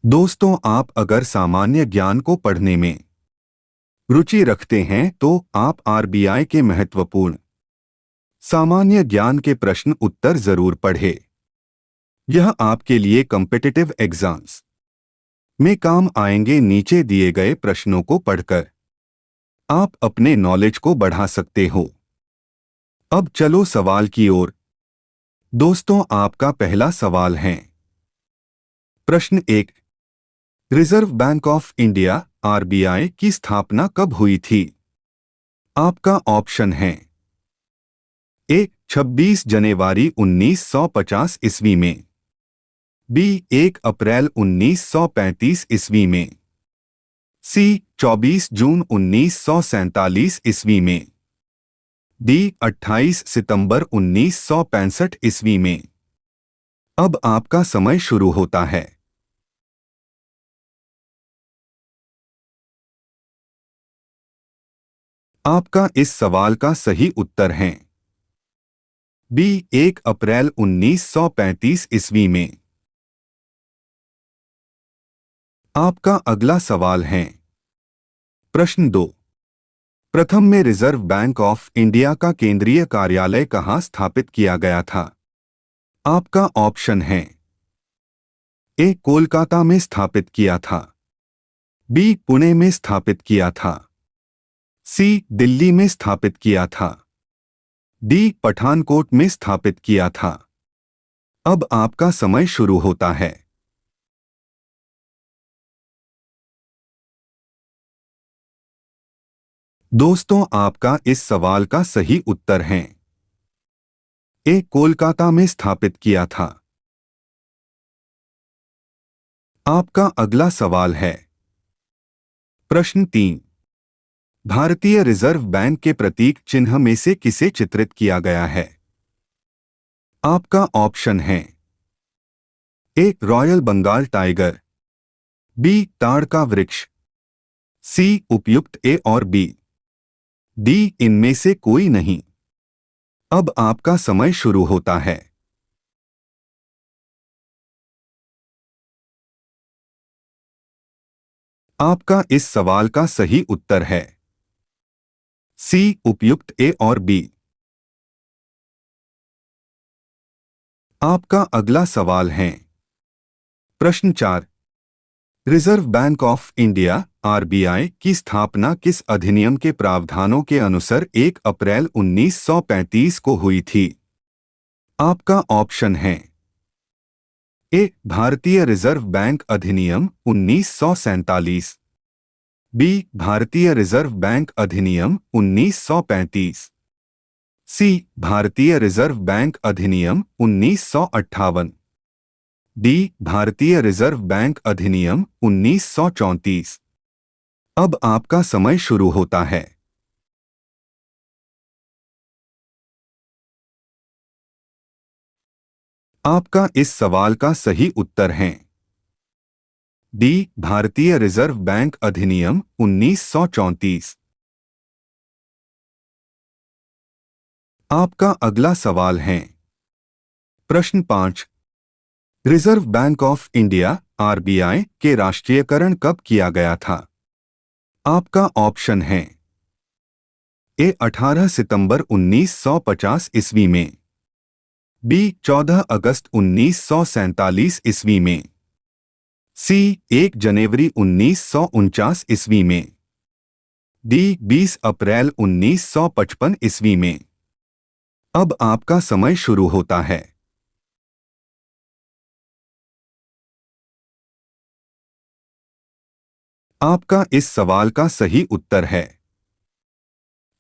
दोस्तों, आप अगर सामान्य ज्ञान को पढ़ने में रुचि रखते हैं तो आप आरबीआई के महत्वपूर्ण सामान्य ज्ञान के प्रश्न उत्तर जरूर पढ़ें। यह आपके लिए कॉम्पिटिटिव एग्जाम्स में काम आएंगे। नीचे दिए गए प्रश्नों को पढ़कर आप अपने नॉलेज को बढ़ा सकते हो। अब चलो सवाल की ओर। दोस्तों, आपका पहला सवाल है। प्रश्न 1। Reserve Bank of India RBI की स्थापना कब हुई थी? आपका ऑप्शन है। ए 26 जनवरी 1950 ईस्वी में। बी 1 अप्रैल 1935 ईस्वी में। सी 24 जून 1947 ईस्वी में। डी 28 सितंबर 1965 ईस्वी में। अब आपका समय शुरू होता है। आपका इस सवाल का सही उत्तर है बी 1 अप्रैल 1935 ईस्वी में। आपका अगला सवाल है। प्रश्न 2। प्रथम में रिजर्व बैंक ऑफ इंडिया का केंद्रीय कार्यालय कहां स्थापित किया गया था? आपका ऑप्शन है। ए कोलकाता में स्थापित किया था। बी पुणे में स्थापित किया था। सी दिल्ली में स्थापित किया था। डी पठानकोट में स्थापित किया था। अब आपका समय शुरू होता है। दोस्तों, आपका इस सवाल का सही उत्तर है ए कोलकाता में स्थापित किया था। आपका अगला सवाल है। प्रश्न 3। भारतीय रिजर्व बैंक के प्रतीक चिन्ह में से किसे चित्रित किया गया है? आपका ऑप्शन है। ए रॉयल बंगाल टाइगर। बी ताड़ का वृक्ष। सी उपयुक्त ए और बी। डी इनमें से कोई नहीं। अब आपका समय शुरू होता है। आपका इस सवाल का सही उत्तर है सी उपयुक्त ए और बी। आपका अगला सवाल है। प्रश्न 4। Reserve Bank of India RBI की स्थापना किस अधिनियम के प्रावधानों के अनुसार 1 अप्रैल 1935 को हुई थी? आपका ऑप्शन है। ए भारतीय रिजर्व बैंक अधिनियम 1947। बी भारतीय रिजर्व बैंक अधिनियम 1935। सी भारतीय रिजर्व बैंक अधिनियम 1958। डी भारतीय रिजर्व बैंक अधिनियम 1934। अब आपका समय शुरू होता है। आपका इस सवाल का सही उत्तर है डी भारतीय रिजर्व बैंक अधिनियम 1934। आपका अगला सवाल है। प्रश्न 5। Reserve Bank of India RBI के राष्ट्रीयकरण कब किया गया था? आपका ऑप्शन है। ए 18 सितंबर 1950 ईस्वी में। बी 14 अगस्त 1947 ईस्वी में। सी 1 जनवरी 1949 ईस्वी में। डी 20 अप्रैल 1955 ईस्वी में। अब आपका समय शुरू होता है। आपका इस सवाल का सही उत्तर है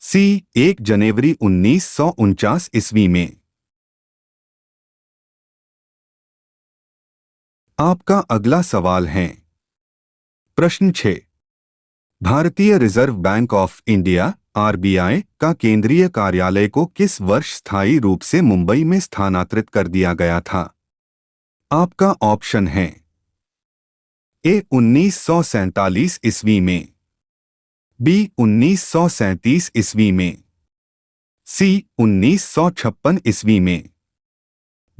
सी 1 जनवरी 1949 ईस्वी में। आपका अगला सवाल है। प्रश्न 6। भारतीय reserve Bank of India RBI का केंद्रीय कार्यालय को किस वर्ष स्थायी रूप से मुंबई में स्थानांतरित कर दिया गया था? आपका ऑप्शन है। ए 1947 ईस्वी में। बी 1937 ईस्वी में। सी 1956 ईस्वी में।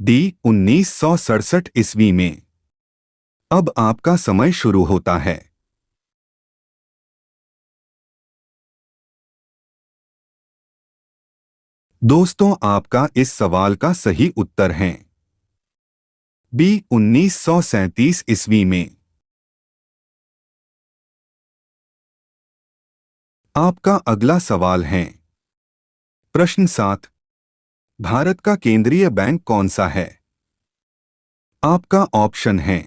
डी 1967 ईस्वी में। अब आपका समय शुरू होता है। दोस्तों, आपका इस सवाल का सही उत्तर है बी 1937 ईस्वी में। आपका अगला सवाल है प्रश्न 7। भारत का केंद्रीय बैंक कौन सा है? आपका ऑप्शन है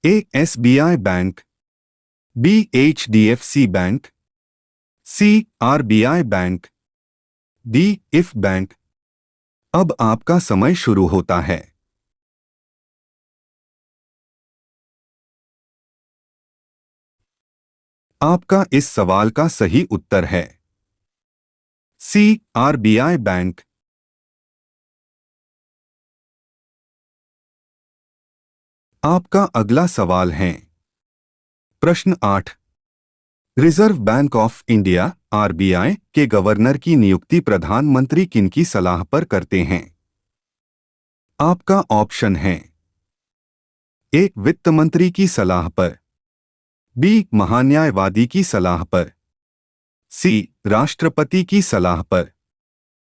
A SBI bank, B HDFC bank, C RBI bank, D IF bank. अब आपका समय शुरू होता है। आपका इस सवाल का सही उत्तर है सी आरबीआई बैंक। आपका अगला सवाल है प्रश्न 8। Reserve Bank of India RBI के गवर्नर की नियुक्ति प्रधानमंत्री किनकी सलाह पर करते हैं? आपका ऑप्शन है ए वित्त मंत्री की सलाह पर, बी महान्यायवादी की सलाह पर, सी राष्ट्रपति की सलाह पर,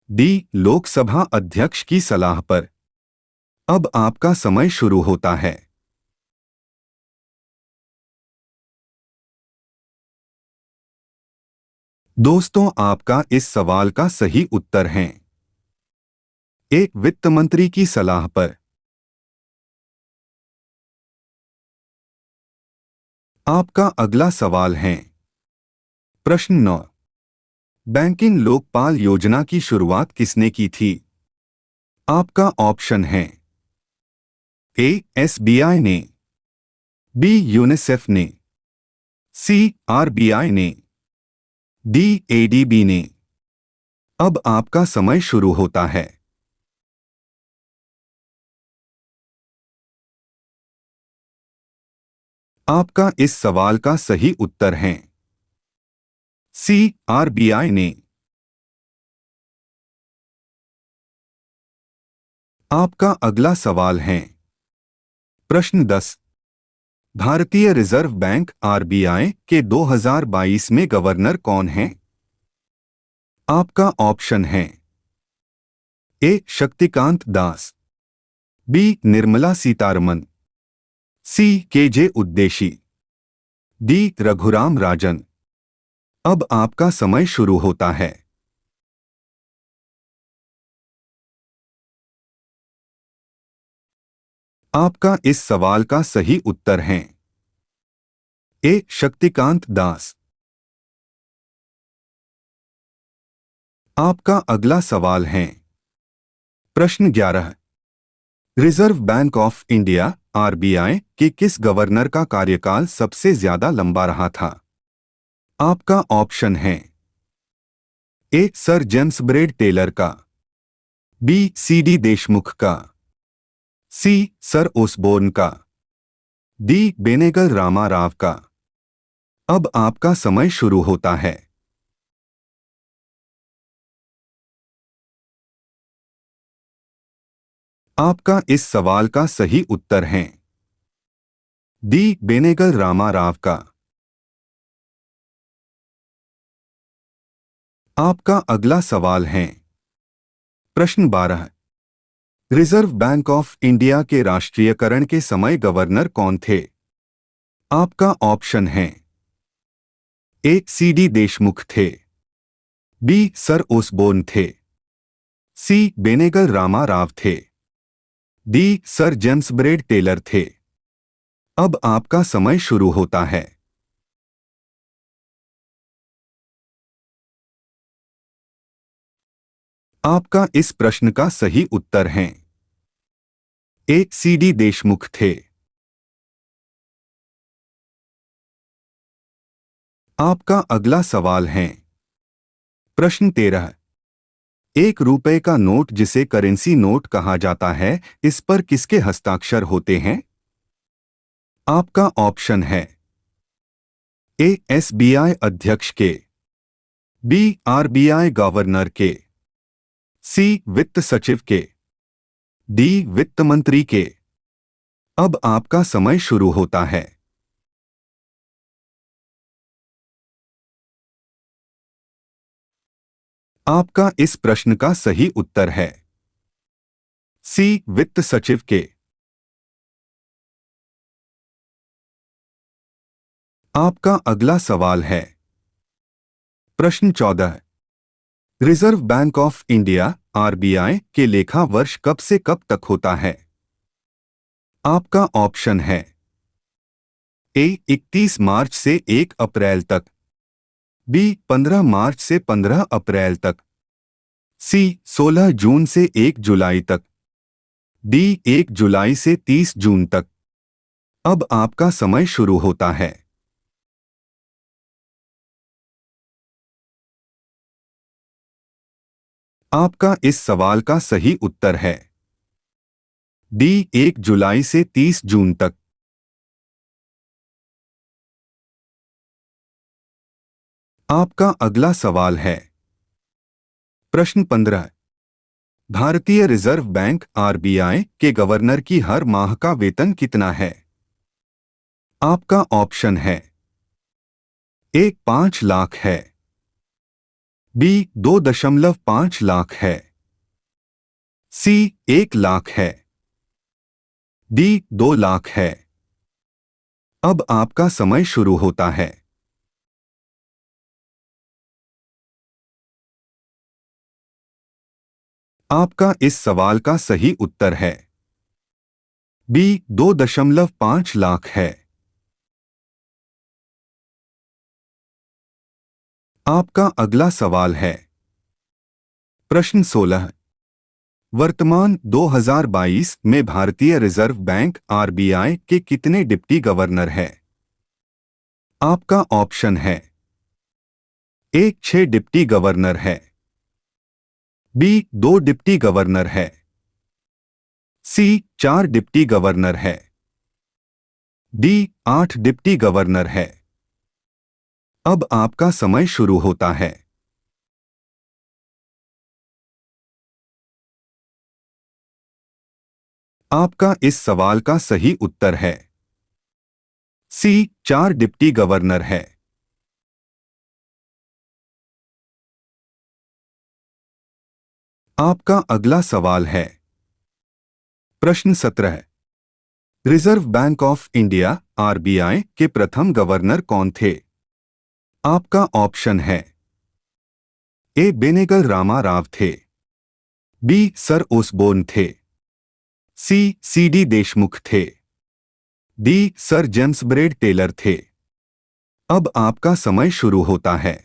डी लोकसभा अध्यक्ष की सलाह पर। अब आपका समय शुरू होता है। दोस्तों, आपका इस सवाल का सही उत्तर है ए वित्त मंत्री की सलाह पर। आपका अगला सवाल है प्रश्न 9। बैंकिंग लोकपाल योजना की शुरुआत किसने की थी? आपका ऑप्शन है ए एसबीआई ने, बी यूनिसेफ ने, सी आरबीआई ने, डी एडीबी ने। अब आपका समय शुरू होता है। आपका इस सवाल का सही उत्तर है सी आरबीआई ने। आपका अगला सवाल है प्रश्न 10। भारतीय रिजर्व बैंक आरबीआई के 2022 में गवर्नर कौन हैं? आपका ऑप्शन है ए शक्तिकांत दास, बी निर्मला सीतारमन, सी केजे उद्देशी, डी रघुराम राजन। अब आपका समय शुरू होता है। आपका इस सवाल का सही उत्तर है ए शक्तिकांत दास। आपका अगला सवाल है प्रश्न 11। Reserve Bank of India RBI के किस गवर्नर का कार्यकाल सबसे ज्यादा लंबा रहा था? आपका ऑप्शन है A sir James Braid Taylor का, बी सीडी देशमुख का, सी सर ओसबोर्न का, डी बेनेगल रामा राव का। अब आपका समय शुरू होता है। आपका इस सवाल का सही उत्तर है डी बेनेगल रामा राव का। आपका अगला सवाल है प्रश्न 12। रिजर्व बैंक ऑफ इंडिया के राष्ट्रीयकरण के समय गवर्नर कौन थे? आपका ऑप्शन है ए सीडी देशमुख थे, बी सर ओसबोर्न थे, सी बेनेगल रामा राव थे, D sir James Braid Taylor थे। अब आपका समय शुरू होता है। आपका इस प्रश्न का सही उत्तर है ए सीडी देशमुख थे। आपका अगला सवाल है प्रश्न 13। 1 रुपए का नोट जिसे करेंसी नोट कहा जाता है, इस पर किसके हस्ताक्षर होते हैं? आपका ऑप्शन है ए एसबीआई अध्यक्ष के, बी आरबीआई गवर्नर के, सी वित्त सचिव के, डी वित्त मंत्री के। अब आपका समय शुरू होता है। आपका इस प्रश्न का सही उत्तर है सी, वित्त सचिव के। आपका अगला सवाल है प्रश्न 14। Reserve Bank of India RBI के लेखा वर्ष कब से कब तक होता है? आपका ऑप्शन है ए 31 मार्च से 1 अप्रैल तक, बी 15 मार्च से 15 अप्रैल तक, सी 16 जून से 1 जुलाई तक, डी 1 जुलाई से 30 जून तक। अब आपका समय शुरू होता है। आपका इस सवाल का सही उत्तर है डी 1 जुलाई से 30 जून तक। आपका अगला सवाल है प्रश्न 15। भारतीय रिजर्व बैंक आरबीआई के गवर्नर की हर माह का वेतन कितना है? आपका ऑप्शन है ए 5 लाख है, बी 2.5 लाख है, सी 1 लाख है, डी 2 लाख है। अब आपका समय शुरू होता है। आपका इस सवाल का सही उत्तर है बी 2.5 लाख है। आपका अगला सवाल है प्रश्न 16। वर्तमान 2022 में भारतीय रिजर्व बैंक आरबीआई के कितने डिप्टी गवर्नर हैं? आपका ऑप्शन है ए 6 डिप्टी गवर्नर है, बी 2 डिप्टी गवर्नर है, सी 4 डिप्टी गवर्नर है, डी 8 डिप्टी गवर्नर है। अब आपका समय शुरू होता है। आपका इस सवाल का सही उत्तर है सी 4 डिप्टी गवर्नर है। आपका अगला सवाल है प्रश्न 17। Reserve Bank of India RBI के प्रथम गवर्नर कौन थे? आपका ऑप्शन है ए बेनेगल रामा राव थे, बी सर ओसबोर्न थे, सी सीडी देशमुख थे, D sir James Braid Taylor थे। अब आपका समय शुरू होता है।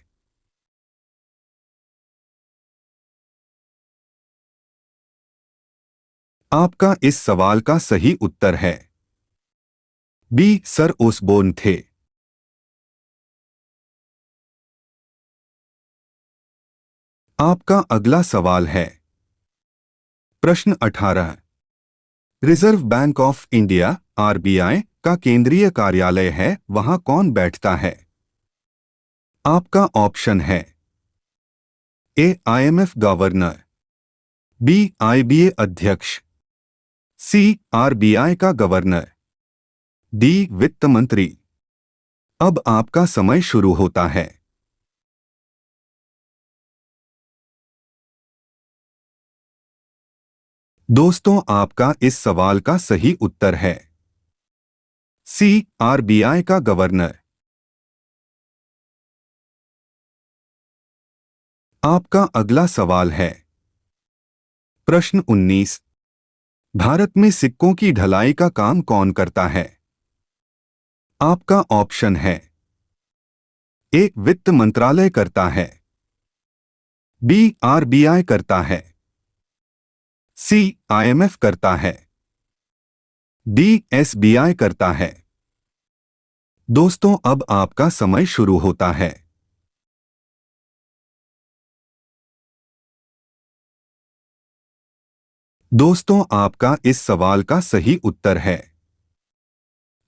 आपका इस सवाल का सही उत्तर है बी सर ओसबोर्न थे। आपका अगला सवाल है प्रश्न 18। Reserve Bank of India RBI का केंद्रीय कार्यालय है, वहां कौन बैठता है? आपका ऑप्शन है ए आईएमएफ गवर्नर, बी आईबीए अध्यक्ष, सी आरबीआई का गवर्नर, डी वित्त मंत्री। अब आपका समय शुरू होता है। दोस्तों, आपका इस सवाल का सही उत्तर है सी आरबीआई का गवर्नर। आपका अगला सवाल है प्रश्न 19। भारत में सिक्कों की ढलाई का काम कौन करता है? आपका ऑप्शन है ए वित्त मंत्रालय करता है, बी आरबीआई करता है, सी आईएमएफ करता है, डी एसबीआई करता है। दोस्तों, अब आपका समय शुरू होता है। दोस्तों, आपका इस सवाल का सही उत्तर है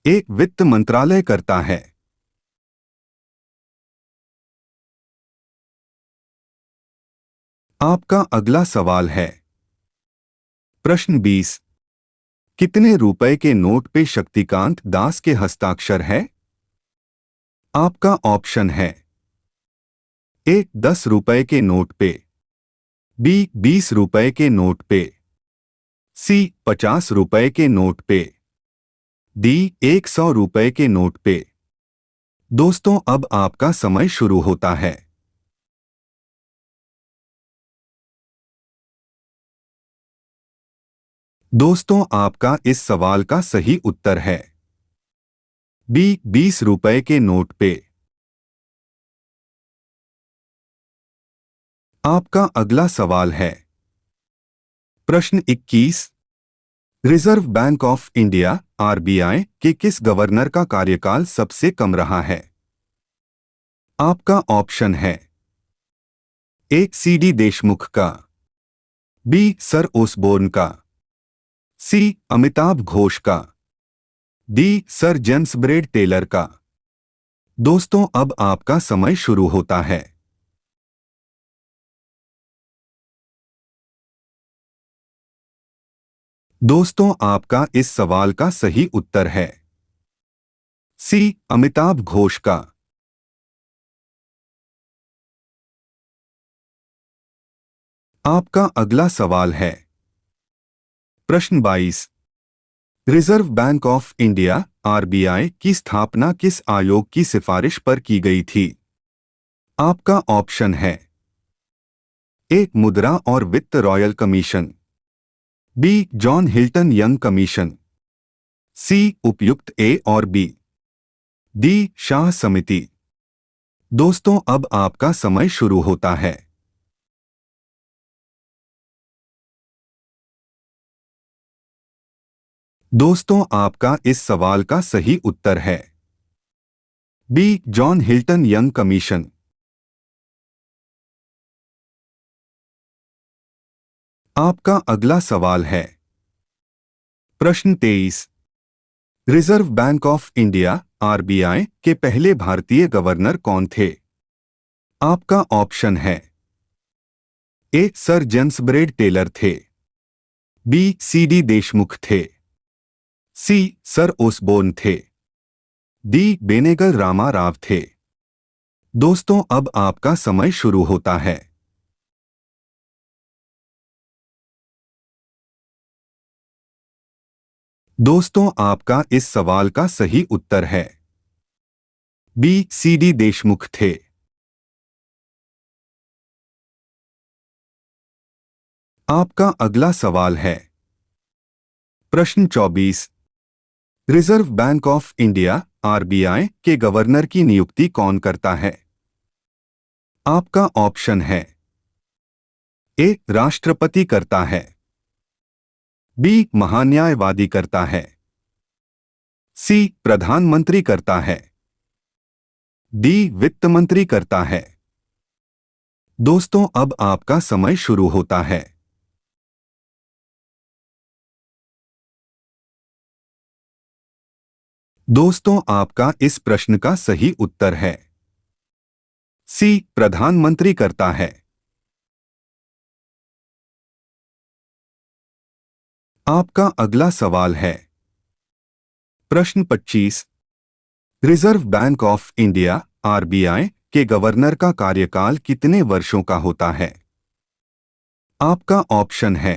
एक वित्त मंत्रालय करता है। आपका अगला सवाल है प्रश्न 20। कितने रुपए के नोट पे शक्तिकांत दास के हस्ताक्षर है? आपका ऑप्शन है: ए 10 रुपए के नोट पे, बी 20 रुपए के नोट पे, सी 50 रुपए के नोट पे, डी 100 रुपए के नोट पे। दोस्तों, अब आपका समय शुरू होता है। दोस्तों, आपका इस सवाल का सही उत्तर है बी 20 रुपए के नोट पे। आपका अगला सवाल है प्रश्न 21। Reserve Bank of India RBI के किस गवर्नर का कार्यकाल सबसे कम रहा है? आपका ऑप्शन है: ए सीडी देशमुख का, बी सर ओसबोर्न का, सी अमिताभ घोष का, D sir James Braid Taylor का। दोस्तों, अब आपका समय शुरू होता है। दोस्तों, आपका इस सवाल का सही उत्तर है सी अमिताभ घोष का। आपका अगला सवाल है प्रश्न 22। Reserve Bank of India RBI की स्थापना किस आयोग की सिफारिश पर की गई थी? आपका ऑप्शन है: ए मुद्रा और वित्त royal commission, B John Hilton Young commission, C उपयुक्त ए और बी, डी शाह समिति। दोस्तों, अब आपका समय शुरू होता है। दोस्तों, आपका इस सवाल का सही उत्तर है B John Hilton Young commission. आपका अगला सवाल है प्रश्न 23। Reserve Bank of India RBI के पहले भारतीय गवर्नर कौन थे? आपका ऑप्शन है: A sir James Braid Taylor थे, बी सीडी देशमुख थे, सी सर ओसबोर्न थे, डी बेनेगल रामा राव थे। दोस्तों, अब आपका समय शुरू होता है। दोस्तों, आपका इस सवाल का सही उत्तर है बी सीडी देशमुख थे। आपका अगला सवाल है प्रश्न 24। Reserve Bank of India RBI के गवर्नर की नियुक्ति कौन करता है? आपका ऑप्शन है: ए राष्ट्रपति करता है, बी महान्यायवादी करता है, सी प्रधानमंत्री करता है, डी वित्त मंत्री करता है। दोस्तों, अब आपका समय शुरू होता है। दोस्तों, आपका इस प्रश्न का सही उत्तर है सी प्रधानमंत्री करता है। आपका अगला सवाल है प्रश्न 25। Reserve Bank of India RBI के गवर्नर का कार्यकाल कितने वर्षों का होता है? आपका ऑप्शन है: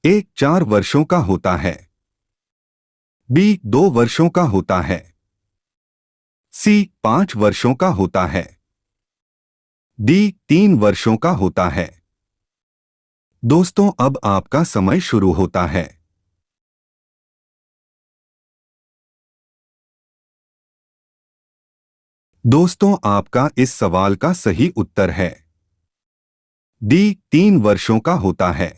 ए 4 वर्षों का होता है, बी 2 वर्षों का होता है, सी 5 वर्षों का होता है, डी 3 वर्षों का होता है। दोस्तों, अब आपका समय शुरू होता है। दोस्तों, आपका इस सवाल का सही उत्तर है डी 3 वर्षों का होता है।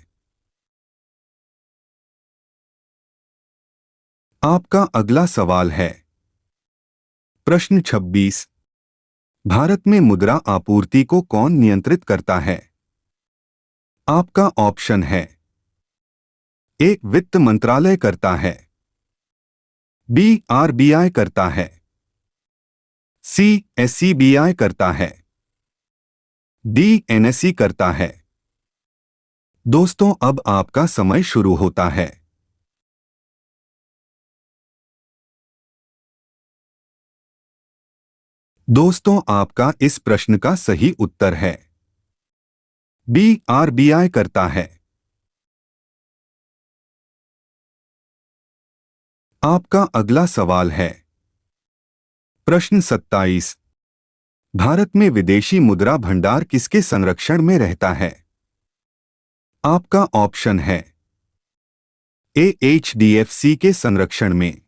आपका अगला सवाल है प्रश्न 26। भारत में मुद्रा आपूर्ति को कौन नियंत्रित करता है? आपका ऑप्शन है: ए वित्त मंत्रालय करता है, बी आरबीआई करता है, सी एससीबीआई करता है, डी एनएसई करता है। दोस्तों, अब आपका समय शुरू होता है। दोस्तों, आपका इस प्रश्न का सही उत्तर है बी, आरबीआई करता है। आपका अगला सवाल है प्रश्न 27। भारत में विदेशी मुद्रा भंडार किसके संरक्षण में रहता है? आपका ऑप्शन है ए, एचडीएफसी के संरक्षण में,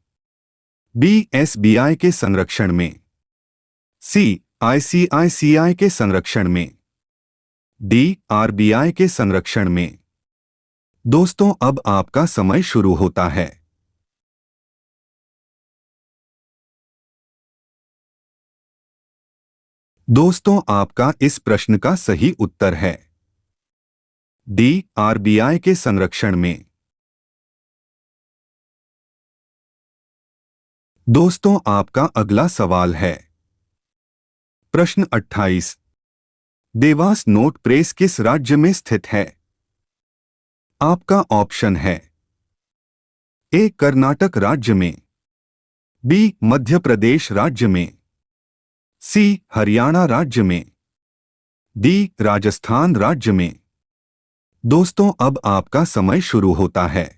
बी, एसबीआई के संरक्षण में, सी, आईसीआईसीआई के संरक्षण में, डी, आरबीआई के संरक्षण में। दोस्तों, अब आपका समय शुरू होता है। दोस्तों, आपका इस प्रश्न का सही उत्तर है डी, आरबीआई के संरक्षण में। दोस्तों, आपका अगला सवाल है प्रश्न 28। देवास नोट प्रेस किस राज्य में स्थित है? आपका ऑप्शन है ए, कर्नाटक राज्य में, बी, मध्य प्रदेश राज्य में, सी, हरियाणा राज्य में, डी, राजस्थान राज्य में। दोस्तों, अब आपका समय शुरू होता है।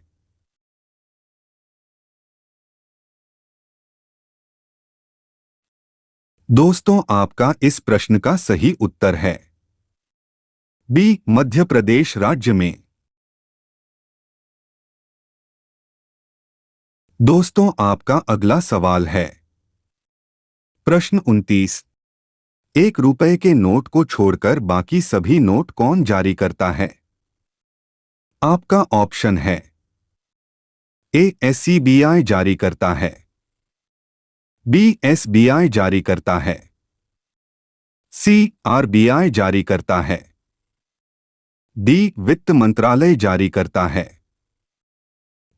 दोस्तों, आपका इस प्रश्न का सही उत्तर है बी, मध्य प्रदेश राज्य में। दोस्तों, आपका अगला सवाल है प्रश्न 29। 1 रुपए के नोट को छोड़कर बाकी सभी नोट कौन जारी करता है? आपका ऑप्शन है ए, एससीबीआई जारी करता है, बी, एसबीआई जारी करता है, सी, आरबीआई जारी करता है, डी, वित्त मंत्रालय जारी करता है।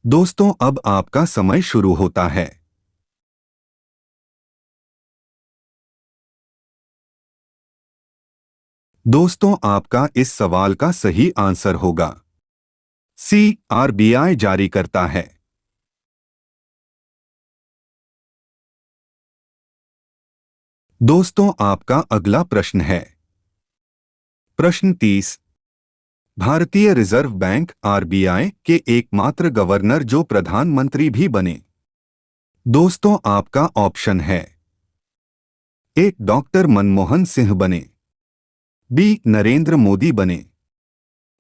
दोस्तों, अब आपका समय शुरू होता है। दोस्तों, आपका इस सवाल का सही आंसर होगा सी, आरबीआई जारी करता है। दोस्तों, आपका अगला प्रश्न है प्रश्न 30। भारतीय रिजर्व बैंक आरबीआई के एकमात्र गवर्नर जो प्रधानमंत्री भी बने। दोस्तों, आपका ऑप्शन है ए, डॉक्टर मनमोहन सिंह बने, बी, नरेंद्र मोदी बने,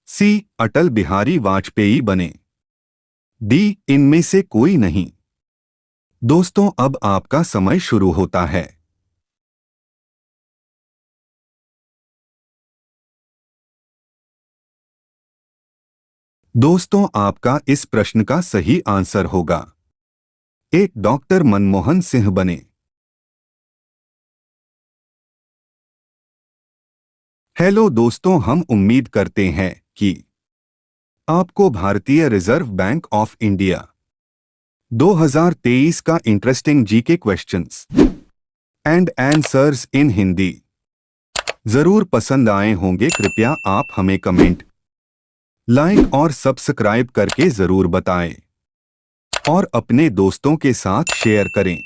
सी, अटल बिहारी वाजपेयी बने, डी, इनमें से कोई नहीं। दोस्तों, अब आपका समय शुरू होता है। दोस्तों, आपका इस प्रश्न का सही आंसर होगा ए, डॉक्टर मनमोहन सिंह बने। हेलो दोस्तों, हम उम्मीद करते हैं कि आपको भारतीय रिजर्व बैंक ऑफ इंडिया 2023 का interesting GK questions and answers in Hindi जरूर पसंद आए होंगे। कृपया आप हमें कमेंट, लाइक और सब्सक्राइब करके जरूर बताएं और अपने दोस्तों के साथ शेयर करें।